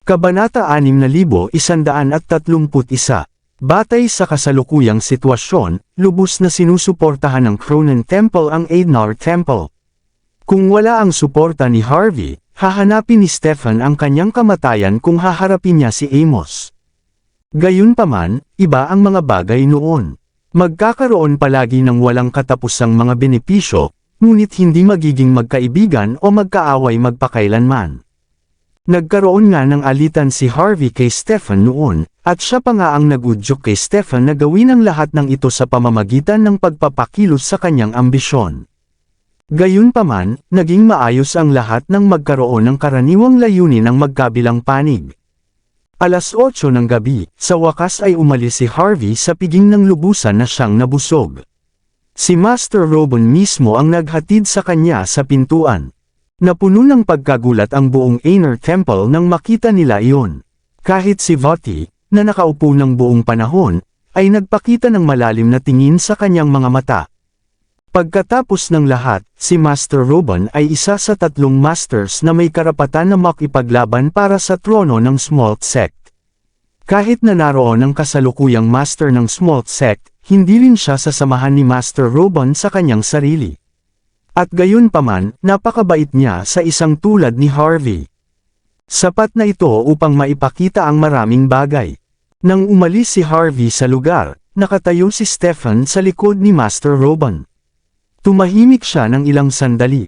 Kabanata 6131. Batay sa kasalukuyang sitwasyon, lubos na sinusuportahan ng Cronen Temple ang Aidnar Temple. Kung wala ang suporta ni Harvey, hahanapin ni Stefan ang kanyang kamatayan kung haharapin niya si Amos. Gayunpaman, iba ang mga bagay noon. Magkakaroon palagi ng walang katapusang mga benepisyo, ngunit hindi magiging magkaibigan o magkaaway magpakailanman. Nagkaroon nga ng alitan si Harvey kay Stefan noon, at siya pa nga ang nagudyok kay Stefan na gawin ang lahat ng ito sa pamamagitan ng pagpapakilos sa kanyang ambisyon. Gayunpaman, naging maayos ang lahat nang magkaroon ng karaniwang layunin ng magkabilang panig. Alas 8 ng gabi, sa wakas ay umalis si Harvey sa piging ng lubusan na siyang nabusog. Si Master Robon mismo ang naghatid sa kanya sa pintuan. Napuno ng pagkagulat ang buong Aidnar Temple nang makita nila iyon. Kahit si Vati, na nakaupo ng buong panahon, ay nagpakita ng malalim na tingin sa kanyang mga mata. Pagkatapos ng lahat, si Master Robon ay isa sa 3 masters na may karapatan na makipaglaban para sa trono ng Smalt Sect. Kahit na naroon ang kasalukuyang master ng Smalt Sect, hindi rin siya sasamahan ni Master Robon sa kanyang sarili. At gayunpaman, napakabait niya sa isang tulad ni Harvey. Sapat na ito upang maipakita ang maraming bagay. Nang umalis si Harvey sa lugar, nakatayo si Stefan sa likod ni Master Robon. Tumahimik siya ng ilang sandali.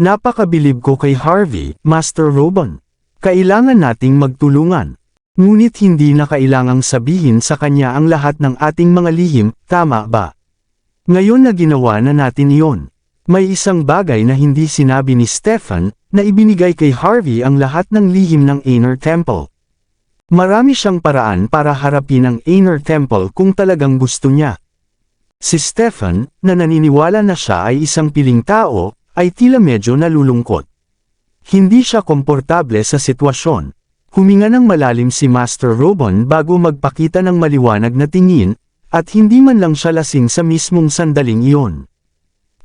Napakabilib ko kay Harvey, Master Robon. Kailangan nating magtulungan. Ngunit hindi na kailangang sabihin sa kanya ang lahat ng ating mga lihim, tama ba? Ngayon na ginawa na natin iyon. May isang bagay na hindi sinabi ni Stefan, na ibinigay kay Harvey ang lahat ng lihim ng Aidnar Temple. Marami siyang paraan para harapin ang Aidnar Temple kung talagang gusto niya. Si Stefan, na naniniwala na siya ay isang piling tao, ay tila medyo nalulungkot. Hindi siya komportable sa sitwasyon. Huminga ng malalim si Master Robon bago magpakita ng maliwanag na tingin, at hindi man lang siya lasing sa mismong sandaling iyon.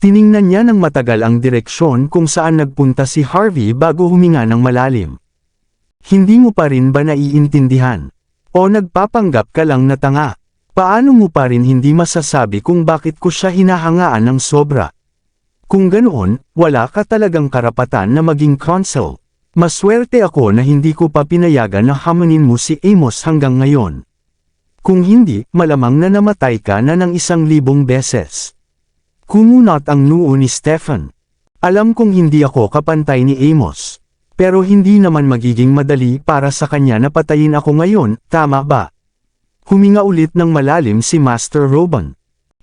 Tiningnan niya ng matagal ang direksyon kung saan nagpunta si Harvey bago huminga ng malalim. Hindi mo pa rin ba naiintindihan? O nagpapanggap ka lang na tanga? Paano mo pa rin hindi masasabi kung bakit ko siya hinahangaan ng sobra? Kung ganoon, wala ka talagang karapatan na maging consul. Maswerte ako na hindi ko pa pinayagan na hamanin mo si Amos hanggang ngayon. Kung hindi, malamang na namatay ka na ng 1,000 beses. Kumunat ang noo ni Stefan. Alam kong hindi ako kapantay ni Amos. Pero hindi naman magiging madali para sa kanya na patayin ako ngayon, tama ba? Huminga ulit ng malalim si Master Robon.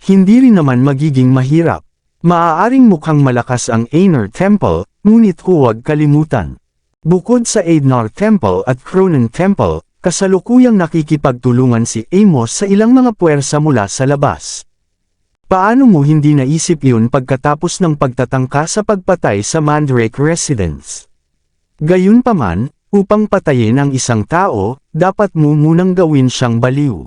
Hindi rin naman magiging mahirap. Maaaring mukhang malakas ang Aidnar Temple, ngunit huwag kalimutan. Bukod sa Aidnar Temple at Cronen Temple, kasalukuyang nakikipagtulungan si Amos sa ilang mga puwersa mula sa labas. Paano mo hindi naisip iyon pagkatapos ng pagtatangka sa pagpatay sa Mandrake Residence? Gayunpaman, upang patayin ang isang tao, dapat mo munang gawin siyang baliw.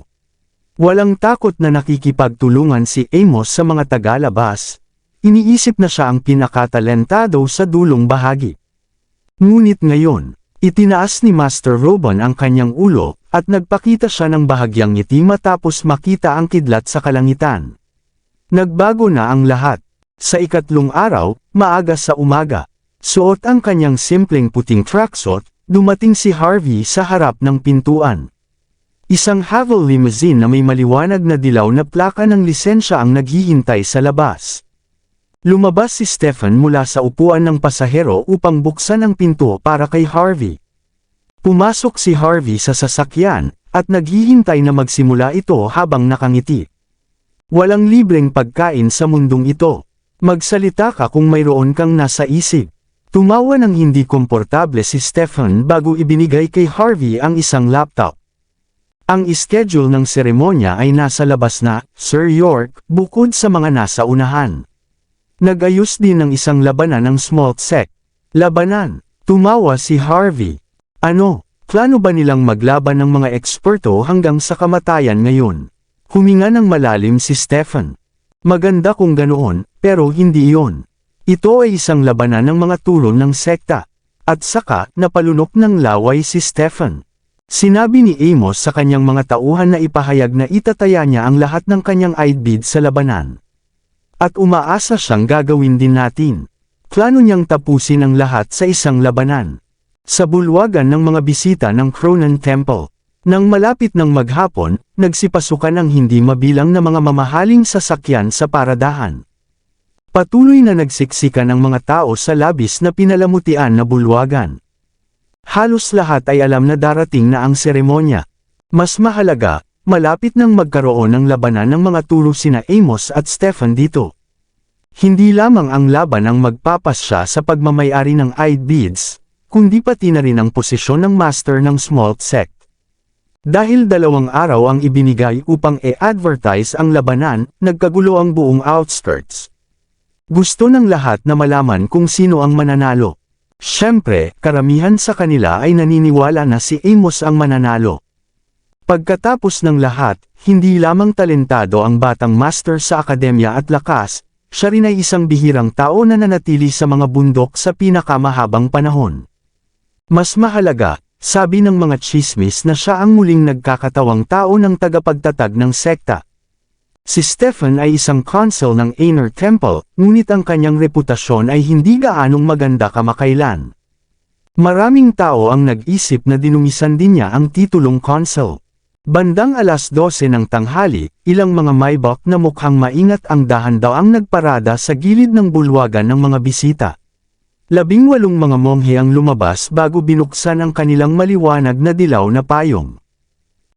Walang takot na nakikipagtulungan si Amos sa mga tagalabas. Iniisip na siya ang pinakatalentado sa dulong bahagi. Ngunit ngayon, itinaas ni Master Robon ang kanyang ulo, at nagpakita siya ng bahagyang ngiti matapos makita ang kidlat sa kalangitan. Nagbago na ang lahat. Sa ikatlong araw, maaga sa umaga, suot ang kanyang simpleng puting tracksuit, dumating si Harvey sa harap ng pintuan. Isang Haval limousine na may maliwanag na dilaw na plaka ng lisensya ang naghihintay sa labas. Lumabas si Stefan mula sa upuan ng pasahero upang buksan ang pinto para kay Harvey. Pumasok si Harvey sa sasakyan, at naghihintay na magsimula ito habang nakangiti. Walang libreng pagkain sa mundong ito. Magsalita ka kung mayroon kang nasa isip. Tumawa ng hindi komportable si Stefan bago ibinigay kay Harvey ang isang laptop. Ang schedule ng seremonya ay nasa labas na, Sir York, bukod sa mga nasa unahan. Nag-ayos din ng isang labanan ng Smalt Sect. Labanan. Tumawa si Harvey. Ano, plano ba nilang maglaban ng mga eksperto hanggang sa kamatayan ngayon? Huminga ng malalim si Stefan. Maganda kung ganoon, pero hindi iyon. Ito ay isang labanan ng mga turon ng sekta. At saka, napalunok ng laway si Stefan. Sinabi ni Amos sa kanyang mga tauhan na ipahayag na itataya niya ang lahat ng kanyang aidbid sa labanan. At umaasa siyang gagawin din natin. Plano niyang tapusin ang lahat sa isang labanan. Sa bulwagan ng mga bisita ng Cronan Temple. Nang malapit ng maghapon, nagsipasukan ang hindi mabilang na mga mamahaling sasakyan sa paradahan. Patuloy na nagsiksikan ang mga tao sa labis na pinalamutian na bulwagan. Halos lahat ay alam na darating na ang seremonya. Mas mahalaga, malapit nang magkaroon ng labanan ng mga turo sina Amos at Stefan dito. Hindi lamang ang laban ang magpapasya sa pagmamayari ng aidbids, kundi pati na rin ang posisyon ng master ng small sect. Dahil 2 araw ang ibinigay upang i-advertise ang labanan, nagkagulo ang buong outskirts. Gusto ng lahat na malaman kung sino ang mananalo. Siyempre, karamihan sa kanila ay naniniwala na si Amos ang mananalo. Pagkatapos ng lahat, hindi lamang talentado ang batang master sa akademya at lakas, siya rin ay isang bihirang tao na nanatili sa mga bundok sa pinakamahabang panahon. Mas mahalaga, sabi ng mga chismis na siya ang muling nagkakatawang tao ng tagapagtatag ng sekta. Si Stefan ay isang consul ng Aner Temple, ngunit ang kanyang reputasyon ay hindi gaanong maganda kamakailan. Maraming tao ang nag-isip na dinumisan din niya ang titulong consul. Bandang 12:00 ng tanghali, ilang mga maybach na mukhang maingat ang dahan daw ang nagparada sa gilid ng bulwagan ng mga bisita. 18 mga monghe ang lumabas bago binuksan ang kanilang maliwanag na dilaw na payong.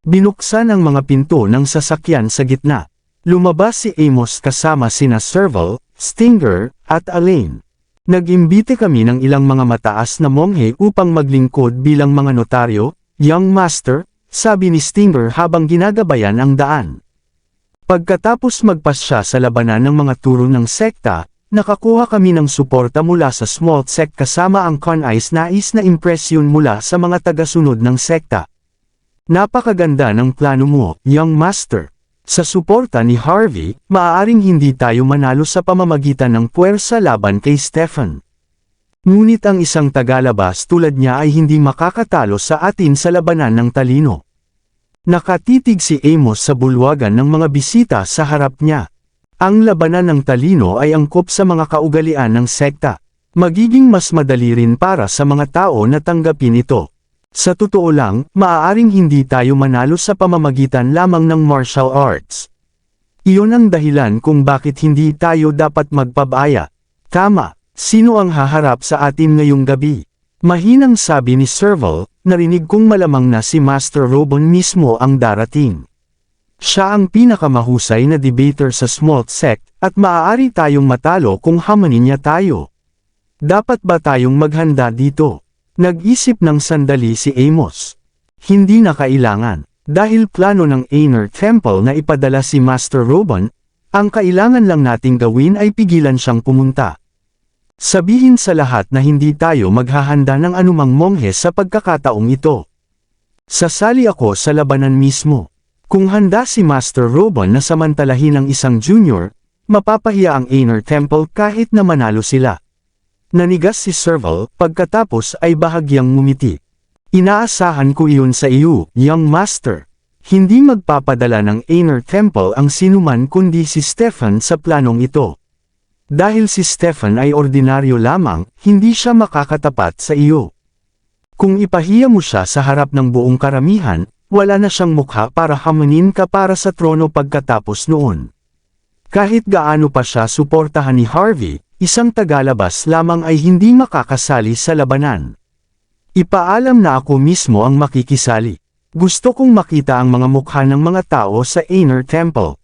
Binuksan ang mga pinto ng sasakyan sa gitna. Lumabas si Amos kasama sina Serval, Stinger, at Alain. Nag-imbite kami ng ilang mga mataas na monghe upang maglingkod bilang mga notaryo, young master, sabi ni Stinger habang ginagabayan ang daan. Pagkatapos magpasya sa labanan ng mga turo ng sekta, nakakuha kami ng suporta mula sa small sect kasama ang nais na impresyon mula sa mga tagasunod ng sekta. Napakaganda ng plano mo, young master. Sa suporta ni Harvey, maaaring hindi tayo manalo sa pamamagitan ng puwersa laban kay Stefan. Ngunit ang isang tagalabas tulad niya ay hindi makakatalo sa atin sa labanan ng talino. Nakatitig si Amos sa bulwagan ng mga bisita sa harap niya. Ang labanan ng talino ay angkop sa mga kaugalian ng sekta. Magiging mas madali rin para sa mga tao na tanggapin ito. Sa totoo lang, maaaring hindi tayo manalo sa pamamagitan lamang ng martial arts. Iyon ang dahilan kung bakit hindi tayo dapat magpabaya. Tama, sino ang haharap sa atin ngayong gabi? Mahinang sabi ni Serval, narinig kong malamang na si Master Robon mismo ang darating. Siya ang pinakamahusay na debater sa small sect, at maaari tayong matalo kung hamanin niya tayo. Dapat ba tayong maghanda dito? Nag-isip ng sandali si Amos. Hindi na kailangan. Dahil plano ng Aner Temple na ipadala si Master Robon, ang kailangan lang nating gawin ay pigilan siyang pumunta. Sabihin sa lahat na hindi tayo maghahanda ng anumang monghe sa pagkakataong ito. Sasali ako sa labanan mismo. Kung handa si Master Robon na samantalahin ang isang junior, mapapahiya ang Aner Temple kahit na manalo sila. Nanigas si Serval, pagkatapos ay bahagyang ngumiti. Inaasahan ko iyon sa iyo, young master. Hindi magpapadala ng Aner Temple ang sinuman kundi si Stefan sa planong ito. Dahil si Stefan ay ordinaryo lamang, hindi siya makakatapat sa iyo. Kung ipahiya mo siya sa harap ng buong karamihan, wala na siyang mukha para hamanin ka para sa trono pagkatapos noon. Kahit gaano pa siya suportahan ni Harvey, isang tagalabas lamang ay hindi makakasali sa labanan. Ipaalam na ako mismo ang makikisali. Gusto kong makita ang mga mukha ng mga tao sa Aner Temple.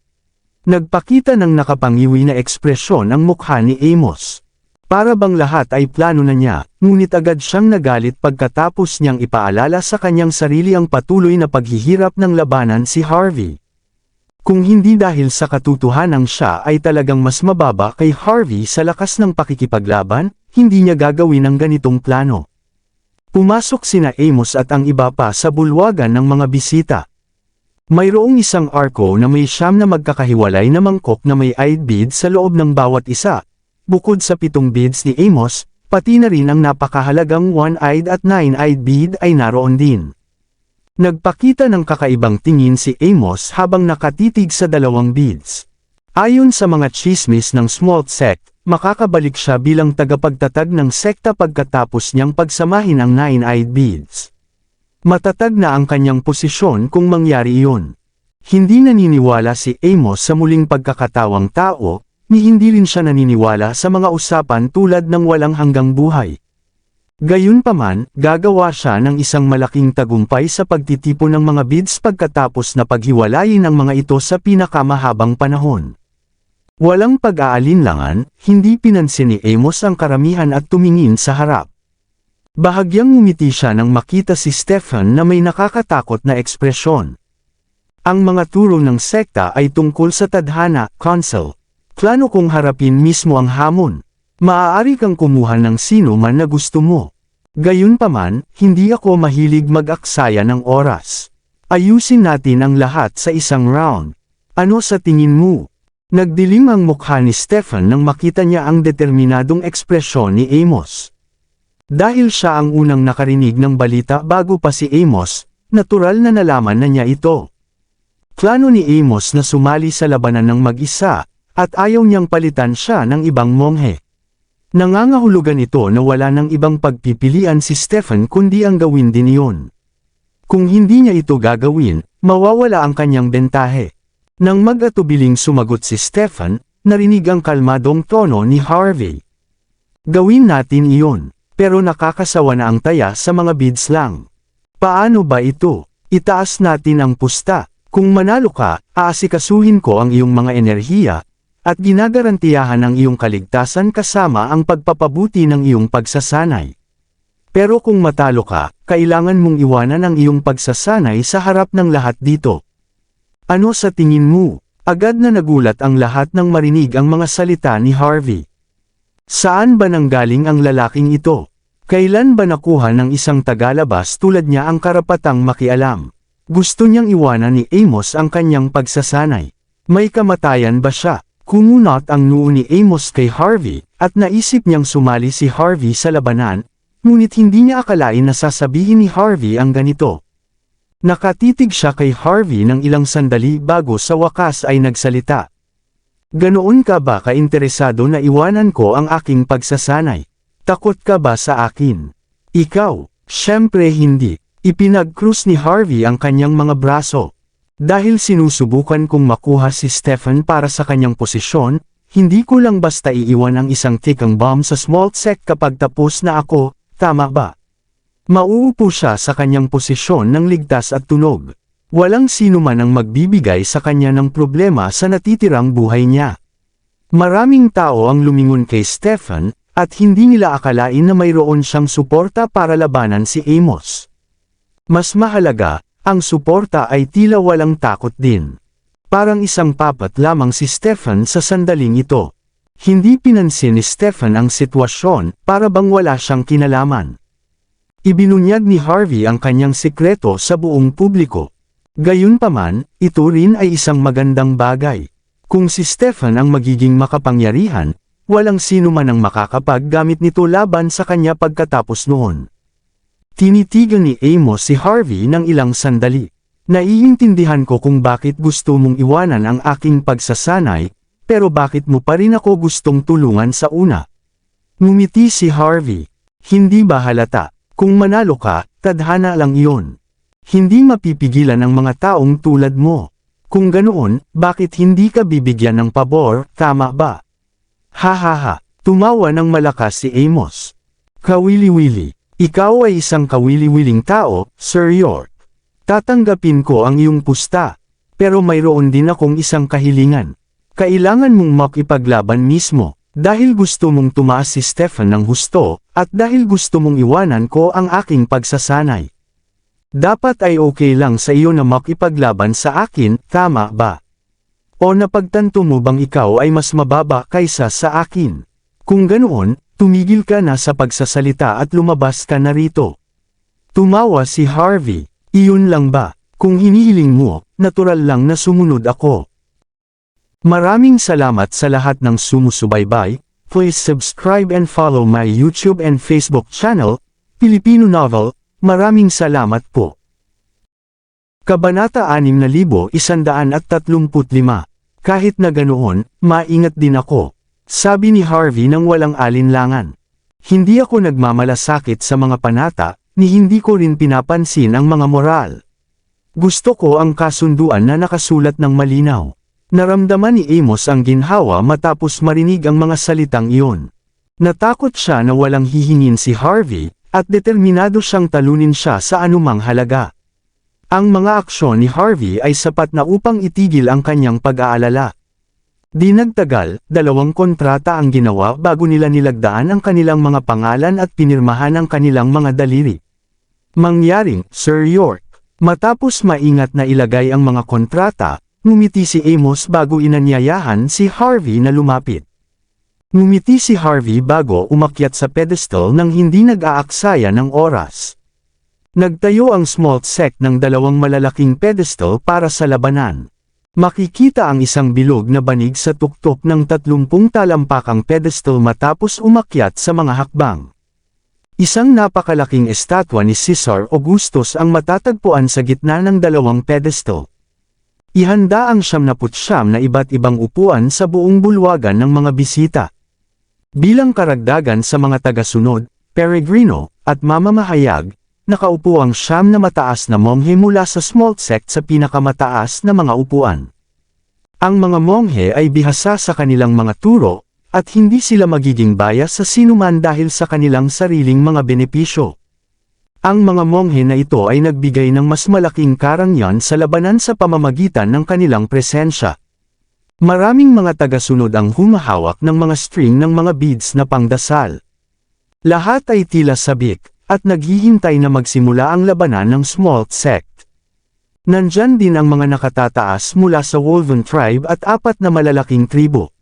Nagpakita ng nakapangiwi na ekspresyon ang mukha ni Amos. Para bang lahat ay plano na niya, ngunit agad siyang nagalit pagkatapos niyang ipaalala sa kanyang sarili ang patuloy na paghihirap ng labanan si Harvey. Kung hindi dahil sa katotohanan siya ay talagang mas mababa kay Harvey sa lakas ng pakikipaglaban, hindi niya gagawin ang ganitong plano. Pumasok sina Amos at ang iba pa sa bulwagan ng mga bisita. Mayroong isang arko na may 9 na magkakahiwalay na mangkok na may 8 beads sa loob ng bawat isa. Bukod sa 7 beads ni Amos, Pati na rin ang napakahalagang one-eyed at nine-eyed bead ay naroon din. Nagpakita ng kakaibang tingin si Amos habang nakatitig sa dalawang beads. Ayon sa mga chismis ng Small Sect, makakabalik siya bilang tagapagtatag ng sekta pagkatapos niyang pagsamahin ang nine-eyed beads. Matatag na ang kanyang posisyon kung mangyari iyon. Hindi naniniwala si Amos sa muling pagkakatawang tao, ni hindi rin siya naniniwala sa mga usapan tulad ng walang hanggang buhay. Gayunpaman, gagawa siya ng isang malaking tagumpay sa pagtitipon ng mga beads pagkatapos na paghiwalayin ang mga ito sa pinakamahabang panahon. Walang pag-aalinlangan, hindi pinansin ni Amos ang karamihan at tumingin sa harap. Bahagyang ngumiti siya nang makita si Stephen na may nakakatakot na ekspresyon. Ang mga turo ng sekta ay tungkol sa tadhana, counsel. Plano kong harapin mismo ang hamon. Maaari kang kumuha ng sino man na gusto mo. Gayunpaman, hindi ako mahilig mag-aksaya ng oras. Ayusin natin ang lahat sa isang round. Ano sa tingin mo? Nagdilim ang mukha ni Stephen nang makita niya ang determinadong ekspresyon ni Amos. Dahil siya ang unang nakarinig ng balita bago pa si Amos, natural na nalaman na niya ito. Plano ni Amos na sumali sa labanan ng mag-isa, at ayaw niyang palitan siya ng ibang monghe. Nangangahulugan ito na wala ng ibang pagpipilian si Stephen kundi ang gawin din iyon. Kung hindi niya ito gagawin, mawawala ang kanyang bentahe. Nang mag-atubiling sumagot si Stephen, narinig ang kalmadong tono ni Harvey. Gawin natin iyon, pero nakakasawa na ang taya sa mga beads lang. Paano ba ito? Itaas natin ang pusta. Kung manalo ka, aasikasuhin ko ang iyong mga enerhiya, at ginagarantiyahan ang iyong kaligtasan kasama ang pagpapabuti ng iyong pagsasanay. Pero kung matalo ka, kailangan mong iwanan ang iyong pagsasanay sa harap ng lahat dito. Ano sa tingin mo? Agad na nagulat ang lahat nang marinig ang mga salita ni Harvey. Saan ba nanggaling ang lalaking ito? Kailan ba nakuha ng isang tagalabas tulad niya ang karapatang makialam? Gusto niyang iwanan ni Amos ang kanyang pagsasanay. May kamatayan ba siya? Kumunot ang noo ni Amos kay Harvey, at naisip niyang sumali si Harvey sa labanan, ngunit hindi niya akalain na sasabihin ni Harvey ang ganito. Nakatitig siya kay Harvey ng ilang sandali bago sa wakas ay nagsalita. Ganoon ka ba kainteresado na iwanan ko ang aking pagsasanay? Takot ka ba sa akin? Ikaw? Siyempre hindi. Ipinag-krus ni Harvey ang kanyang mga braso. Dahil sinusubukan kong makuha si Stephen para sa kanyang posisyon, hindi ko lang basta iiwan ang isang ticking bomb sa Small Sect kapag tapos na ako, tama ba? Mauupo siya sa kanyang posisyon ng ligtas at tunog. Walang sino man ang magbibigay sa kanya ng problema sa natitirang buhay niya. Maraming tao ang lumingon kay Stephen, at hindi nila akalain na mayroon siyang suporta para labanan si Amos. Mas mahalaga, ang suporta ay tila walang takot din. Parang isang papat lamang si Stephen sa sandaling ito. Hindi pinansin ni Stephen ang sitwasyon, para bang wala siyang kinalaman. Ibinunyag ni Harvey ang kanyang sikreto sa buong publiko. Gayunpaman, ito rin ay isang magandang bagay. Kung si Stephen ang magiging makapangyarihan, walang sino man ang makakapaggamit nito laban sa kanya pagkatapos noon. Tinitigan ni Amos si Harvey ng ilang sandali. Naiintindihan ko kung bakit gusto mong iwanan ang aking pagsasanay, pero bakit mo pa rin ako gustong tulungan sa una? Ngumiti si Harvey. Hindi ba halata? Kung manalo ka, tadhana lang iyon. Hindi mapipigilan ng mga taong tulad mo. Kung ganoon, bakit hindi ka bibigyan ng pabor, tama ba? Ha ha ha, tumawa ng malakas si Amos. Kawili-wili. Ikaw ay isang kawili-wiling tao, Sir York. Tatanggapin ko ang iyong pusta. Pero mayroon din akong isang kahilingan. Kailangan mong makipaglaban mismo, dahil gusto mong tumaas si Stephen ng husto, at dahil gusto mong iwanan ko ang aking pagsasanay. Dapat ay okay lang sa iyo na makipaglaban sa akin, tama ba? O napagtanto mo bang ikaw ay mas mababa kaysa sa akin? Kung ganoon, tumigil ka na sa pagsasalita at lumabas ka na rito. Tumawa si Harvey. Iyon lang ba? Kung hinihiling mo, natural lang na sumunod ako. Maraming salamat sa lahat ng sumusubaybay. Please subscribe and follow my YouTube and Facebook channel, Filipino Novel. Maraming salamat po. Kabanata 6135. Kahit na ganoon, maingat din ako. Sabi ni Harvey nang walang alinlangan. Hindi ako nagmamalasakit sa mga panata, ni hindi ko rin pinapansin ang mga moral. Gusto ko ang kasunduan na nakasulat ng malinaw. Naramdaman ni Amos ang ginhawa matapos marinig ang mga salitang iyon. Natakot siya na walang hihingin si Harvey, at determinado siyang talunin siya sa anumang halaga. Ang mga aksyon ni Harvey ay sapat na upang itigil ang kanyang pag-aalala. Di nagtagal, 2 kontrata ang ginawa bago nila nilagdaan ang kanilang mga pangalan at pinirmahan ang kanilang mga daliri. Mangyaring, Sir York. Matapos maingat na ilagay ang mga kontrata, ngumiti si Amos bago inanyayahan si Harvey na lumapit. Ngumiti si Harvey bago umakyat sa pedestal nang hindi nag-aaksaya ng oras. Nagtayo ang small sect ng 2 malalaking pedestal para sa labanan. Makikita ang isang bilog na banig sa tuktok ng 30 talampakang pedestal matapos umakyat sa mga hakbang. Isang napakalaking estatwa ni Caesar Augustus ang matatagpuan sa gitna ng 2 pedestal. Ihanda ang 79 na iba't ibang upuan sa buong bulwagan ng mga bisita. Bilang karagdagan sa mga tagasunod, peregrino, at mamamahayag, nakaupo ang 9 na mataas na monghe mula sa small sect sa pinakamataas na mga upuan. Ang mga monghe ay bihasa sa kanilang mga turo, at hindi sila magiging bias sa sinuman dahil sa kanilang sariling mga benepisyo. Ang mga monghe na ito ay nagbigay ng mas malaking karangyaan sa labanan sa pamamagitan ng kanilang presensya. Maraming mga tagasunod ang humahawak ng mga string ng mga beads na pangdasal. Lahat ay tila sabik, at naghihintay na magsimula ang labanan ng small sect. Nandyan din ang mga nakatataas mula sa Wolven tribe at 4 na malalaking tribo.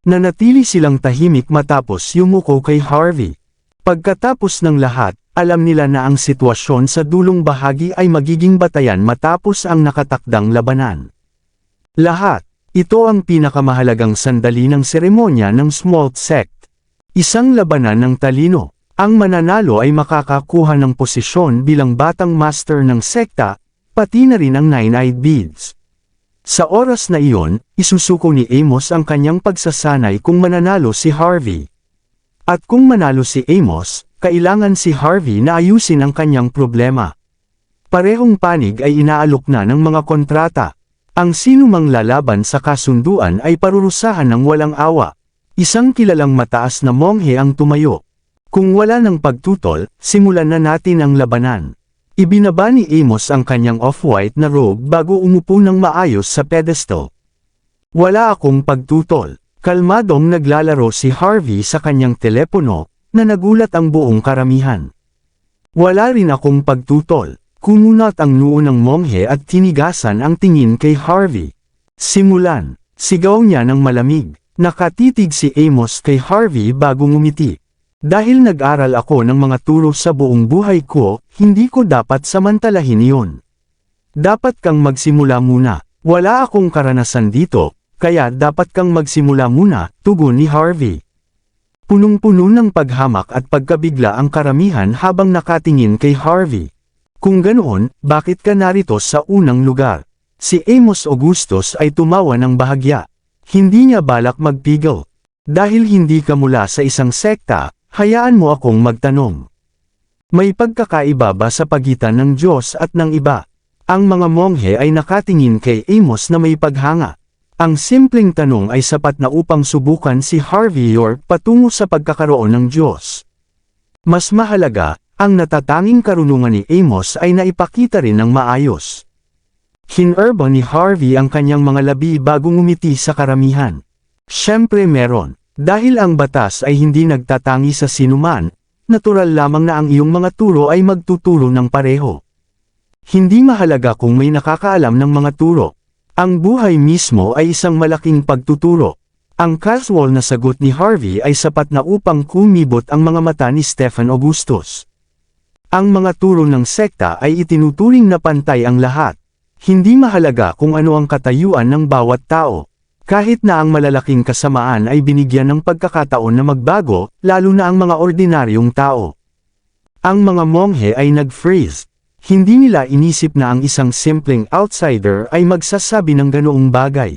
Nanatili silang tahimik matapos yumuko kay Harvey. Pagkatapos ng lahat, alam nila na ang sitwasyon sa dulong bahagi ay magiging batayan matapos ang nakatakdang labanan. Lahat, ito ang pinakamahalagang sandali ng seremonya ng small sect. Isang labanan ng talino. Ang mananalo ay makakakuha ng posisyon bilang batang master ng sekta, pati na rin ang 9-eyed beads. Sa oras na iyon, isusuko ni Amos ang kanyang pagsasanay kung mananalo si Harvey. At kung manalo si Amos, kailangan si Harvey na ayusin ang kanyang problema. Parehong panig ay inaalok na ng mga kontrata. Ang sinumang lalaban sa kasunduan ay parurusahan ng walang awa. Isang kilalang mataas na monghe ang tumayo. Kung wala ng pagtutol, simulan na natin ang labanan. Ibinaba ni Amos ang kanyang off-white na robe bago umupo ng maayos sa pedestal. Wala akong pagtutol. Kalmadong naglalaro si Harvey sa kanyang telepono, na nagulat ang buong karamihan. Wala rin akong pagtutol. Kumunat ang noo ng monghe at tinigasan ang tingin kay Harvey. Simulan. Sigaw niya ng malamig. Nakatitig si Amos kay Harvey bago ngumiti. Dahil nag-aral ako ng mga turo sa buong buhay ko, hindi ko dapat samantalahin iyon. Dapat kang magsimula muna. Wala akong karanasan dito, kaya dapat kang magsimula muna, tugon ni Harvey. Punong-puno ng paghamak at pagkabigla ang karamihan habang nakatingin kay Harvey. Kung ganoon, bakit ka narito sa unang lugar? Si Amos Augustus ay tumawa ng bahagya. Hindi niya balak magpigil. Dahil hindi ka mula sa isang sekta, hayaan mo akong magtanong. May pagkakaiba ba sa pagitan ng Diyos at ng iba? Ang mga monghe ay nakatingin kay Amos na may paghanga. Ang simpleng tanong ay sapat na upang subukan si Harvey York patungo sa pagkakaroon ng Diyos. Mas mahalaga, ang natatanging karunungan ni Amos ay naipakita rin ng maayos. Hinurba ni Harvey ang kanyang mga labi bago ngumiti sa karamihan. Siyempre meron. Dahil ang batas ay hindi nagtatangi sa sinuman, natural lamang na ang iyong mga turo ay magtuturo ng pareho. Hindi mahalaga kung may nakakaalam ng mga turo. Ang buhay mismo ay isang malaking pagtuturo. Ang casual na sagot ni Harvey ay sapat na upang kumibot ang mga mata ni Stephen Augustus. Ang mga turo ng sekta ay itinuturing na pantay ang lahat. Hindi mahalaga kung ano ang katayuan ng bawat tao. Kahit na ang malalaking kasamaan ay binigyan ng pagkakataon na magbago, lalo na ang mga ordinaryong tao. Ang mga monghe ay nag-freeze. Hindi nila inisip na ang isang simpleng outsider ay magsasabi ng ganoong bagay.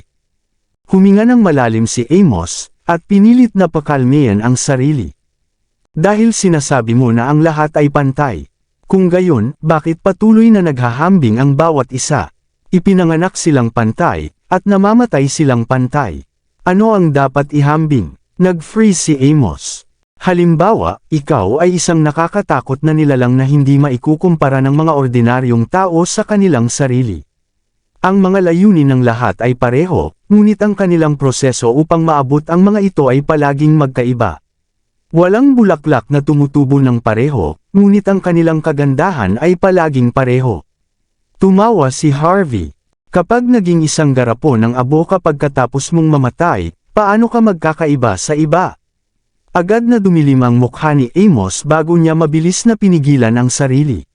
Huminga ng malalim si Amos, at pinilit na pakalmayan ang sarili. Dahil sinasabi mo na ang lahat ay pantay. Kung gayon, bakit patuloy na naghahambing ang bawat isa? Ipinanganak silang pantay, at namamatay silang pantay. Ano ang dapat ihambing? Nag-freeze si Amos. Halimbawa, ikaw ay isang nakakatakot na nilalang na hindi maikukumpara ng mga ordinaryong tao sa kanilang sarili. Ang mga layunin ng lahat ay pareho, ngunit ang kanilang proseso upang maabot ang mga ito ay palaging magkaiba. Walang bulaklak na tumutubo ng pareho, ngunit ang kanilang kagandahan ay palaging pareho. Tumawa si Harvey. Kapag naging isang garapon ng abo pagkatapos mong mamatay, paano ka magkakaiba sa iba? Agad na dumilim ang mukha ni Amos bago niya mabilis na pinigilan ang sarili.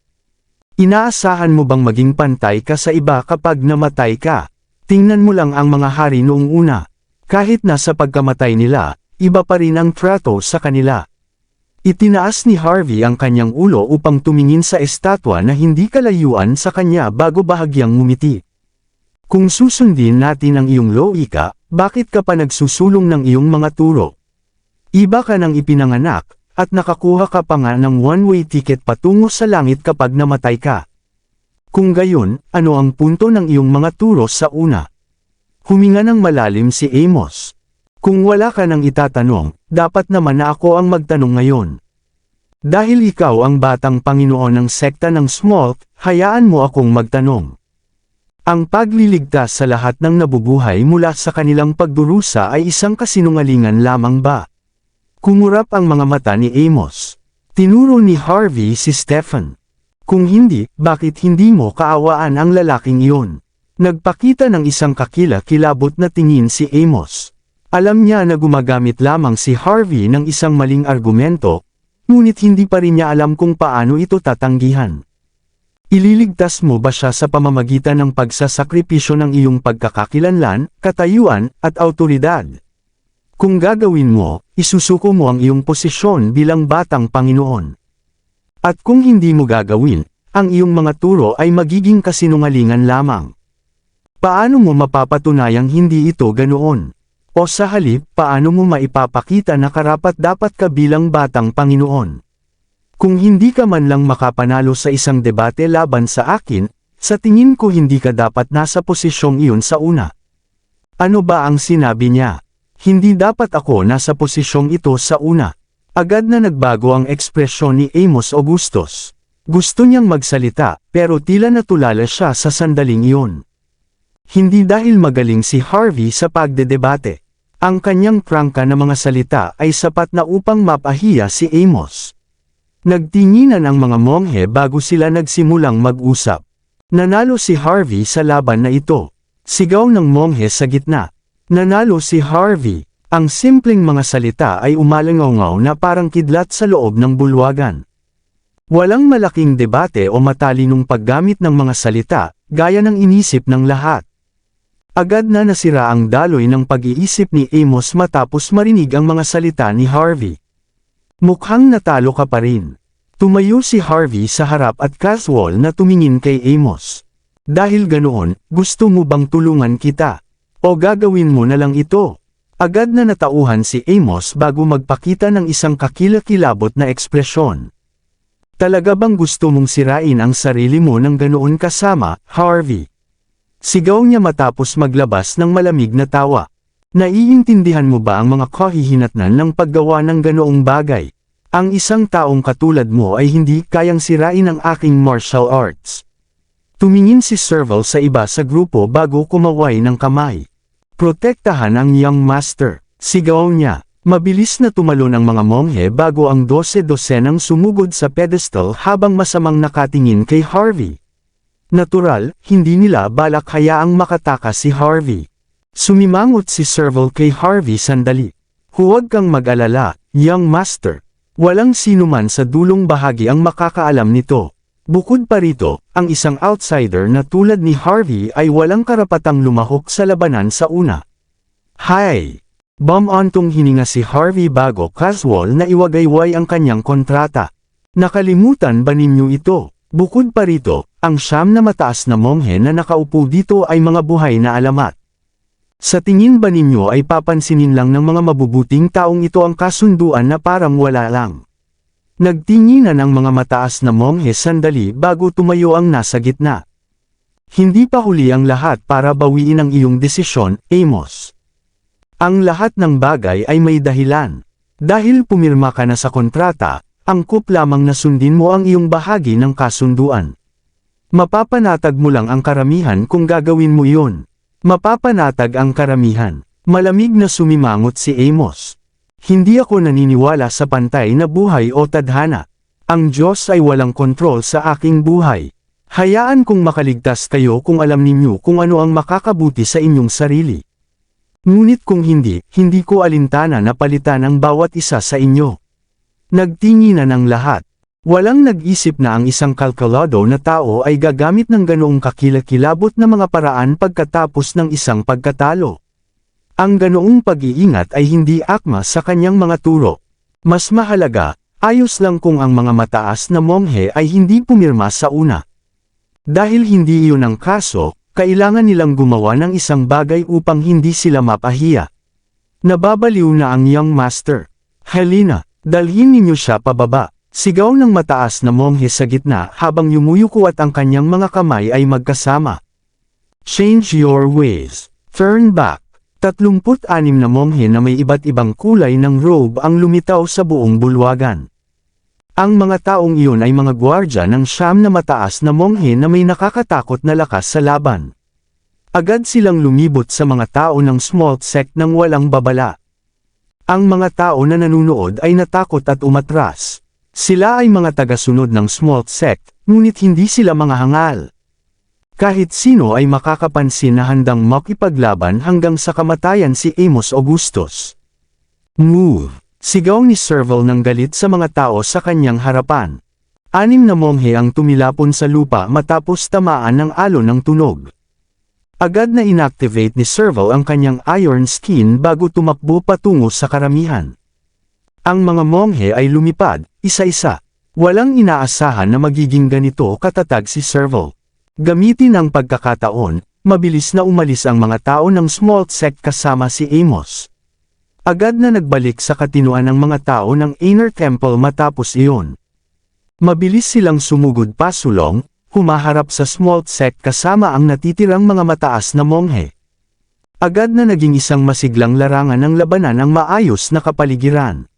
Inaasahan mo bang maging pantay ka sa iba kapag namatay ka? Tingnan mo lang ang mga hari noong una. Kahit na sa pagkamatay nila, iba pa rin ang trato sa kanila. Itinaas ni Harvey ang kanyang ulo upang tumingin sa estatwa na hindi kalayuan sa kanya bago bahagyang ngumiti. Kung susundin natin ang iyong logika, bakit ka pa nagsusulong ng iyong mga turo? Iba ka nang ipinanganak, at nakakuha ka pa nga ng one-way ticket patungo sa langit kapag namatay ka. Kung gayon, ano ang punto ng iyong mga turo sa una? Huminga ng malalim si Amos. Kung wala ka nang itatanong, dapat naman na ako ang magtanong ngayon. Dahil ikaw ang batang Panginoon ng sekta ng Smolk, hayaan mo akong magtanong. Ang pagliligtas sa lahat ng nabubuhay mula sa kanilang pagdurusa ay isang kasinungalingan lamang ba? Kumurap ang mga mata ni Amos. Tinuro ni Harvey si Stephen. Kung hindi, bakit hindi mo kaawaan ang lalaking iyon? Nagpakita ng isang kakila-kilabot na tingin si Amos. Alam niya na gumagamit lamang si Harvey ng isang maling argumento, ngunit hindi pa rin niya alam kung paano ito tatanggihan. Ililigtas mo ba siya sa pamamagitan ng pagsasakripisyo ng iyong pagkakakilanlan, katayuan, at awtoridad? Kung gagawin mo, isusuko mo ang iyong posisyon bilang batang Panginoon. At kung hindi mo gagawin, ang iyong mga turo ay magiging kasinungalingan lamang. Paano mo mapapatunayang hindi ito ganoon? O sa halip, paano mo maipapakita na karapat-dapat ka bilang batang Panginoon? Kung hindi ka man lang makapanalo sa isang debate laban sa akin, sa tingin ko hindi ka dapat nasa posisyong iyon sa una. Ano ba ang sinabi niya? Hindi dapat ako nasa posisyong ito sa una. Agad na nagbago ang ekspresyon ni Amos Augustus. Gusto niyang magsalita, pero tila natulala siya sa sandaling iyon. Hindi dahil magaling si Harvey sa pagdedebate. Ang kanyang prangka na mga salita ay sapat na upang mapahiya si Amos. Nagtinginan ang mga monghe bago sila nagsimulang mag-usap. Nanalo si Harvey sa laban na ito. Sigaw ng monghe sa gitna. Nanalo si Harvey. Ang simpleng mga salita ay umalangaw na parang kidlat sa loob ng bulwagan. Walang malaking debate o matalinong paggamit ng mga salita, gaya ng inisip ng lahat. Agad na nasira ang daloy ng pag-iisip ni Amos matapos marinig ang mga salita ni Harvey. Mukhang natalo ka pa rin. Tumayo si Harvey sa harap at casual na tumingin kay Amos. Dahil ganoon, gusto mo bang tulungan kita? O gagawin mo na lang ito? Agad na natauhan si Amos bago magpakita ng isang kakilakilabot na ekspresyon. Talaga bang gusto mong sirain ang sarili mo ng ganoon kasama, Harvey? Sigaw niya matapos maglabas ng malamig na tawa. Naiintindihan mo ba ang mga kahihinatnan ng paggawa ng ganoong bagay? Ang isang taong katulad mo ay hindi kayang sirain ang aking martial arts. Tumingin si Serval sa iba sa grupo bago kumaway ng kamay. Protektahan ang young master, sigaw niya. Mabilis na tumalon ang mga monghe bago ang 12-dosenang sumugod sa pedestal habang masamang nakatingin kay Harvey. Natural, hindi nila balak hayaang makatakas si Harvey. Sumimangot si Serval kay Harvey sandali. Huwag kang mag-alala, young master. Walang sinuman sa dulong bahagi ang makakaalam nito. Bukod pa rito, ang isang outsider na tulad ni Harvey ay walang karapatang lumahok sa labanan sa una. Hay! Bumantong hininga si Harvey bago casual na iwagayway ang kanyang kontrata. Nakalimutan ba ninyo ito? Bukod pa rito, ang siyam na mataas na monghe na nakaupo dito ay mga buhay na alamat. Sa tingin ba ninyo ay papansinin lang ng mga mabubuting taong ito ang kasunduan na parang wala lang? Nagtinginan ang mga mataas na monghe sandali bago tumayo ang nasa gitna. Hindi pa huli ang lahat para bawiin ang iyong desisyon, Amos. Ang lahat ng bagay ay may dahilan. Dahil pumirma ka na sa kontrata, angkop lamang na sundin mo ang iyong bahagi ng kasunduan. Mapapanatag mo lang ang karamihan kung gagawin mo iyon. Mapapanatag ang karamihan. Malamig na sumimangot si Amos. Hindi ako naniniwala sa pantay na buhay o tadhana. Ang Diyos ay walang kontrol sa aking buhay. Hayaan kong makaligtas kayo kung alam ninyo kung ano ang makakabuti sa inyong sarili. Ngunit kung hindi, hindi ko alintana na palitan ang bawat isa sa inyo. Nagtinginan ang lahat. Walang nag-isip na ang isang kalkulado na tao ay gagamit ng ganoong kakilakilabot na mga paraan pagkatapos ng isang pagkatalo. Ang ganoong pag-iingat ay hindi akma sa kanyang mga turo. Mas mahalaga, ayos lang kung ang mga mataas na monghe ay hindi pumirma sa una. Dahil hindi iyon ang kaso, kailangan nilang gumawa ng isang bagay upang hindi sila mapahiya. Nababaliw na ang young master. Halina, dalhin ninyo siya pababa. Sigaw ng mataas na monghe sa gitna habang yumuyuko at ang kanyang mga kamay ay magkasama. Change your ways. Turn back. 36 na monghe na may iba't ibang kulay ng robe ang lumitaw sa buong bulwagan. Ang mga taong iyon ay mga gwardya ng siyam na mataas na monghe na may nakakatakot na lakas sa laban. Agad silang lumibot sa mga tao ng small sect nang walang babala. Ang mga tao na nanunood ay natakot at umatras. Sila ay mga tagasunod ng small sect, ngunit hindi sila mga hangal. Kahit sino ay makakapansin na handang makipaglaban hanggang sa kamatayan si Amos Augustus. Move! Sigaw ni Serval ng galit sa mga tao sa kanyang harapan. 6 na monghe ang tumilapon sa lupa matapos tamaan ng alon ng tunog. Agad na inactivate ni Serval ang kanyang iron skin bago tumakbo patungo sa karamihan. Ang mga monghe ay lumipad, isa-isa. Walang inaasahan na magiging ganito katatag si Serval. Gamitin ang pagkakataon, mabilis na umalis ang mga tao ng small sect kasama si Amos. Agad na nagbalik sa katinuan ng mga tao ng Inner Temple matapos iyon. Mabilis silang sumugod pasulong, humaharap sa small sect kasama ang natitirang mga mataas na monghe. Agad na naging isang masiglang larangan ng labanan ang maayos na kapaligiran.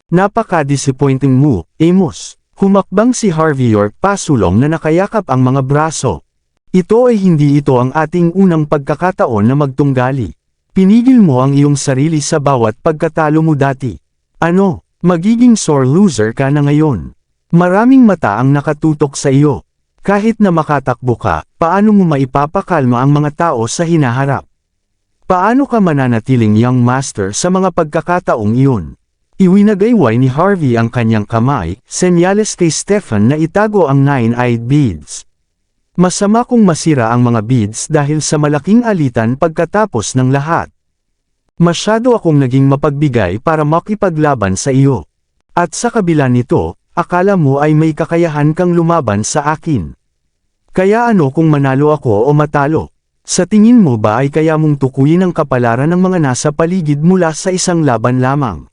Napaka-disappointing mo, Amos. Humakbang si Harvey York pasulong na nakayakap ang mga braso. Ito ay hindi ito ang ating unang pagkakataon na magtunggali. Pinigil mo ang iyong sarili sa bawat pagkatalo mo dati. Ano, magiging sore loser ka na ngayon. Maraming mata ang nakatutok sa iyo. Kahit na makatakbo ka, paano mo maipapakalma ang mga tao sa hinaharap? Paano ka mananatiling young master sa mga pagkakataong iyon? Iwinagayway ni Harvey ang kanyang kamay, senyales kay Stefan na itago ang 9-eyed beads. Masama kung masira ang mga beads dahil sa malaking alitan pagkatapos ng lahat. Masyado akong naging mapagbigay para makipaglaban sa iyo. At sa kabila nito, akala mo ay may kakayahan kang lumaban sa akin. Kaya ano kung manalo ako o matalo? Sa tingin mo ba ay kaya mong tukuyin ang kapalaran ng mga nasa paligid mula sa isang laban lamang?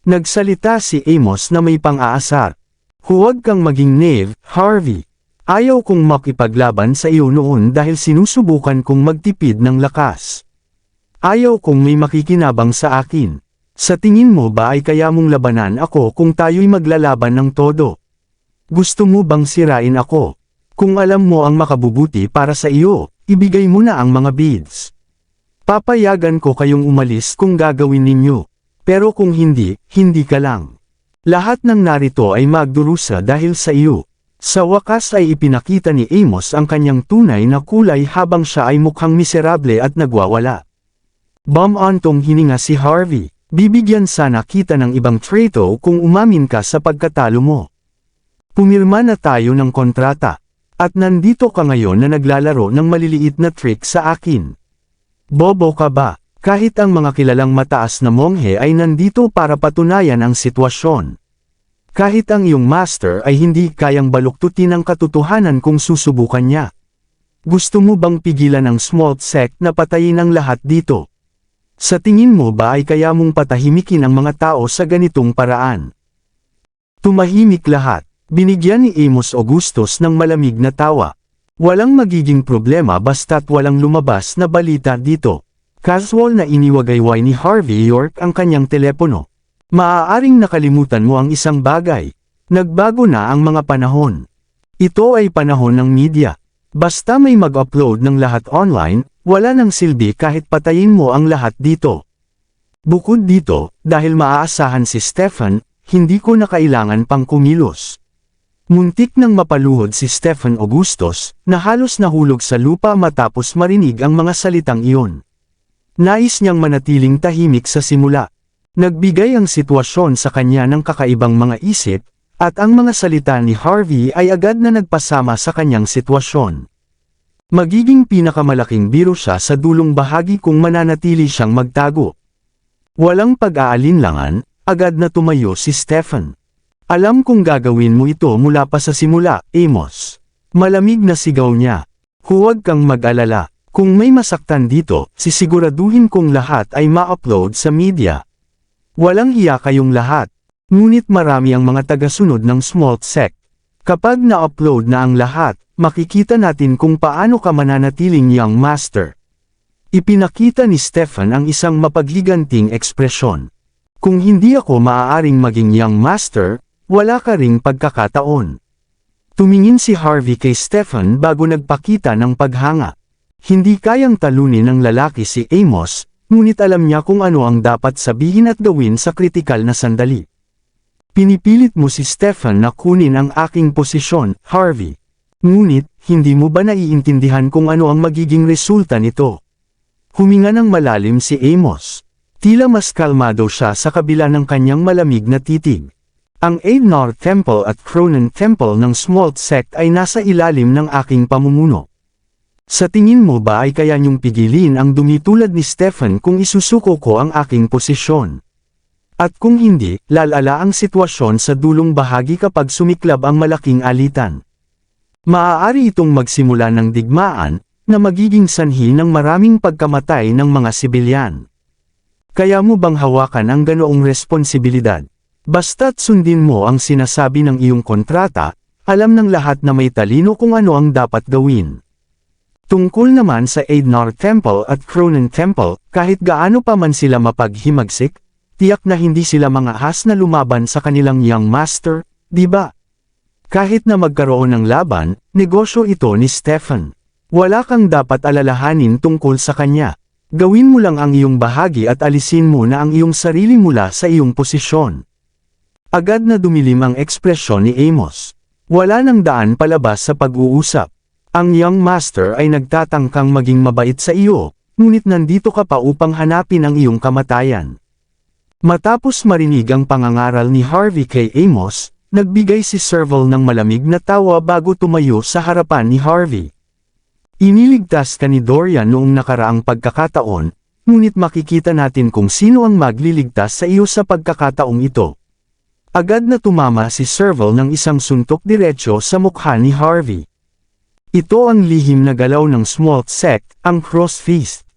Nagsalita si Amos na may pang-aasar. Huwag kang maging knave, Harvey. Ayaw kong makipaglaban sa iyo noon dahil sinusubukan kong magtipid ng lakas. Ayaw kong may makikinabang sa akin. Sa tingin mo ba ay kaya mong labanan ako kung tayo'y maglalaban ng todo? Gusto mo bang sirain ako? Kung alam mo ang makabubuti para sa iyo, ibigay mo na ang mga beads. Papayagan ko kayong umalis kung gagawin ninyo. Pero kung hindi, hindi ka lang. Lahat ng narito ay magdurusa dahil sa iyo. Sa wakas ay ipinakita ni Amos ang kanyang tunay na kulay habang siya ay mukhang miserable at nagwawala. Bumantong hininga si Harvey. Bibigyan sana kita ng ibang trato kung umamin ka sa pagkatalo mo. Pumirma na tayo ng kontrata. At nandito ka ngayon na naglalaro ng maliliit na trick sa akin. Bobo ka ba? Kahit ang mga kilalang mataas na monghe ay nandito para patunayan ang sitwasyon. Kahit ang iyong master ay hindi kayang baluktutin ang katotohanan kung susubukan niya. Gusto mo bang pigilan ang small sect na patayin ang lahat dito? Sa tingin mo ba ay kaya mong patahimikin ang mga tao sa ganitong paraan? Tumahimik lahat. Binigyan ni Amos Augustus ng malamig na tawa. Walang magiging problema basta't walang lumabas na balita dito. Casual na iniwagayway ni Harvey York ang kanyang telepono. Maaaring nakalimutan mo ang isang bagay. Nagbago na ang mga panahon. Ito ay panahon ng media. Basta may mag-upload ng lahat online, wala nang silbi kahit patayin mo ang lahat dito. Bukod dito, dahil maaasahan si Stefan, hindi ko na kailangan pang kumilos. Muntik nang mapaluhod si Stefan Augustus, na halos nahulog sa lupa matapos marinig ang mga salitang iyon. Nais niyang manatiling tahimik sa simula. Nagbigay ang sitwasyon sa kanya ng kakaibang mga isip, at ang mga salita ni Harvey ay agad na nagpasama sa kanyang sitwasyon. Magiging pinakamalaking biro siya sa dulong bahagi kung mananatili siyang magtago. Walang pag-aalinlangan, agad na tumayo si Stefan. Alam kong gagawin mo ito mula pa sa simula, Amos. Malamig na sigaw niya. Huwag kang mag-alala. Kung may masaktan dito, sisiguraduhin kong lahat ay ma-upload sa media. Walang hiya kayong lahat. Ngunit marami ang mga tagasunod ng small sect. Kapag na-upload na ang lahat, makikita natin kung paano ka mananatiling young master. Ipinakita ni Stefan ang isang mapaghiganting ekspresyon. Kung hindi ako maaaring maging young master, wala ka ring pagkakataon. Tumingin si Harvey kay Stefan bago nagpakita ng paghanga. Hindi kayang talunin ng lalaki si Amos, ngunit alam niya kung ano ang dapat sabihin at gawin sa kritikal na sandali. Pinipilit mo si Stefan na kunin ang aking posisyon, Harvey. Ngunit, hindi mo ba naiintindihan kung ano ang magiging resulta nito? Huminga ng malalim si Amos. Tila mas kalmado siya sa kabila ng kanyang malamig na titig. Ang Aidnar Temple at Cronen Temple ng Small Sect ay nasa ilalim ng aking pamumuno. Sa tingin mo ba ay kaya niyong pigilin ang dumi tulad ni Stefan kung isusuko ko ang aking posisyon? At kung hindi, lalala ang sitwasyon sa dulong bahagi kapag sumiklab ang malaking alitan. Maaari itong magsimula ng digmaan, na magiging sanhi ng maraming pagkamatay ng mga sibilyan. Kaya mo bang hawakan ang ganoong responsibilidad? Basta't sundin mo ang sinasabi ng iyong kontrata, alam ng lahat na may talino kung ano ang dapat gawin. Tungkol naman sa Aidnar Temple at Cronen Temple, kahit gaano pa man sila mapaghimagsik, tiyak na hindi sila mga has na lumaban sa kanilang young master, di ba? Kahit na magkaroon ng laban, negosyo ito ni Stefan. Wala kang dapat alalahanin tungkol sa kanya. Gawin mo lang ang iyong bahagi at alisin mo na ang iyong sarili mula sa iyong posisyon. Agad na dumilim ang ekspresyon ni Amos. Wala nang daan palabas sa pag-uusap. Ang young master ay nagtatangkang maging mabait sa iyo, ngunit nandito ka pa upang hanapin ang iyong kamatayan. Matapos marinig ang pangangaral ni Harvey kay Amos, nagbigay si Serval ng malamig na tawa bago tumayo sa harapan ni Harvey. Iniligtas ka ni Dorian noong nakaraang pagkakataon, ngunit makikita natin kung sino ang magliligtas sa iyo sa pagkakataong ito. Agad na tumama si Serval ng isang suntok diretsyo sa mukha ni Harvey. Ito ang lihim na galaw ng small sect, ang cross fist.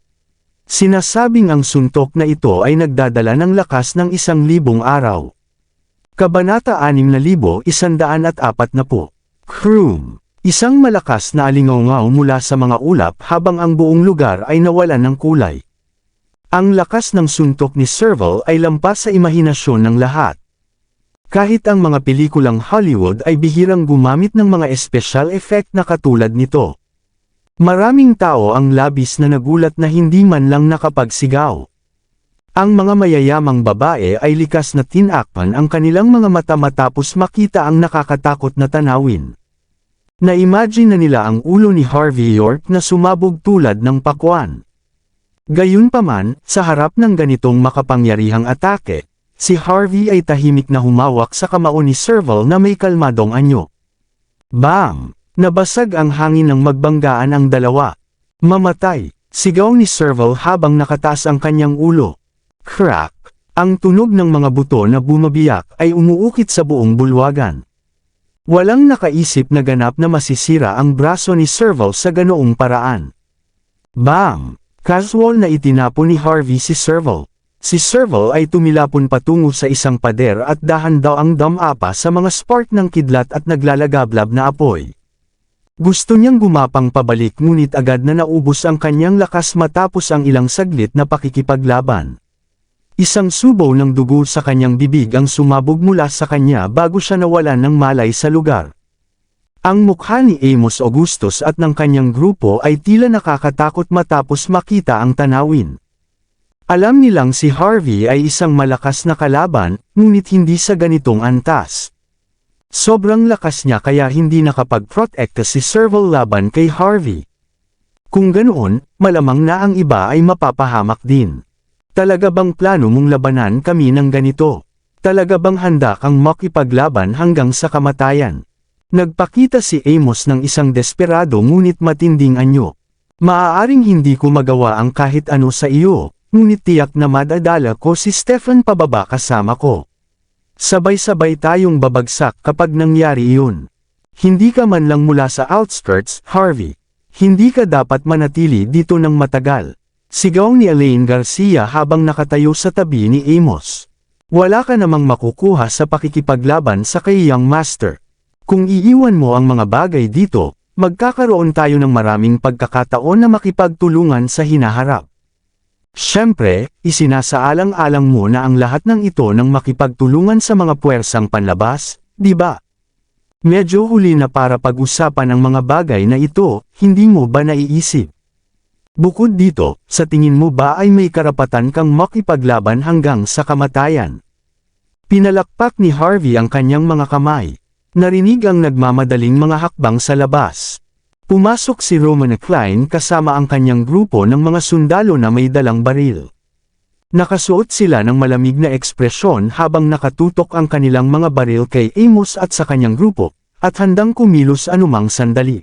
Sinasabing ang suntok na ito ay nagdadala ng lakas ng 1,000 araw. Kabanata 6,140. Kroom. Isang malakas na alingawngaw mula sa mga ulap habang ang buong lugar ay nawalan ng kulay. Ang lakas ng suntok ni Serval ay lampas sa imahinasyon ng lahat. Kahit ang mga pelikulang Hollywood ay bihirang gumamit ng mga special effect na katulad nito. Maraming tao ang labis na nagulat na hindi man lang nakapagsigaw. Ang mga mayayamang babae ay likas na tinakpan ang kanilang mga mata matapos makita ang nakakatakot na tanawin. Na-imagine na nila ang ulo ni Harvey York na sumabog tulad ng pakwan. Gayunpaman, sa harap ng ganitong makapangyarihang atake, si Harvey ay tahimik na humawak sa kamao ni Serval na may kalmadong anyo. Bam! Nabasag ang hangin ng magbanggaan ang dalawa. Mamatay. Sigaw ni Serval habang nakataas ang kanyang ulo. Crack! Ang tunog ng mga buto na bumabiyak ay umuukit sa buong bulwagan. Walang nakaisip na ganap na masisira ang braso ni Serval sa ganoong paraan. Bam! Casual na itinapon ni Harvey si Serval. Si Serval ay tumilapon patungo sa isang pader at dahan daw ang dumapa sa mga spark ng kidlat at naglalagablab na apoy. Gusto niyang gumapang pabalik ngunit agad na naubos ang kanyang lakas matapos ang ilang saglit na pakikipaglaban. Isang subaw ng dugo sa kanyang bibig ang sumabog mula sa kanya bago siya nawalan ng malay sa lugar. Ang mukha ni Amos Augustus at ng kanyang grupo ay tila nakakatakot matapos makita ang tanawin. Alam nilang si Harvey ay isang malakas na kalaban, ngunit hindi sa ganitong antas. Sobrang lakas niya kaya hindi nakapag-protect si Serval laban kay Harvey. Kung ganoon, malamang na ang iba ay mapapahamak din. Talaga bang plano mong labanan kami ng ganito? Talaga bang handa kang makipaglaban hanggang sa kamatayan? Nagpakita si Amos ng isang desperado ngunit matinding anyo. Maaaring hindi ko magawa ang kahit ano sa iyo, ngunit tiyak na madadala ko si Stefan pababa kasama ko. Sabay-sabay tayong babagsak kapag nangyari iyon. Hindi ka man lang mula sa outskirts, Harvey. Hindi ka dapat manatili dito ng matagal. Sigaw ni Elaine Garcia habang nakatayo sa tabi ni Amos. Wala ka namang makukuha sa pakikipaglaban sa kay Young Master. Kung iiwan mo ang mga bagay dito, magkakaroon tayo ng maraming pagkakataon na makipagtulungan sa hinaharap. Siyempre, isinasaalang-alang mo na ang lahat ng ito nang makipagtulungan sa mga puwersang panlabas, di ba? Medyo huli na para pag-usapan ang mga bagay na ito, hindi mo ba naiisip? Bukod dito, sa tingin mo ba ay may karapatan kang makipaglaban hanggang sa kamatayan? Pinalakpak ni Harvey ang kanyang mga kamay. Narinig ang nagmamadaling mga hakbang sa labas. Pumasok si Roman Klein kasama ang kanyang grupo ng mga sundalo na may dalang baril. Nakasuot sila ng malamig na ekspresyon habang nakatutok ang kanilang mga baril kay Amos at sa kanyang grupo, at handang kumilos anumang sandali.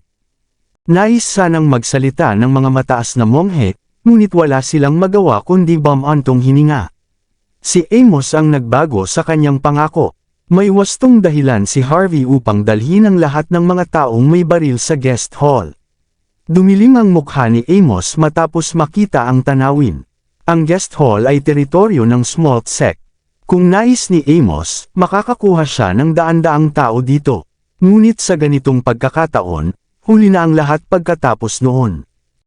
Nais sanang magsalita ng mga mataas na monghe, ngunit wala silang magawa kundi bumantong hininga. Si Amos ang nagbago sa kanyang pangako. May wastong dahilan si Harvey upang dalhin ang lahat ng mga taong may baril sa guest hall. Dumilim ang mukha ni Amos matapos makita ang tanawin. Ang guest hall ay teritoryo ng Smolt Sect. Kung nais ni Amos, makakakuha siya ng daan-daang tao dito. Ngunit sa ganitong pagkakataon, huli na ang lahat pagkatapos noon.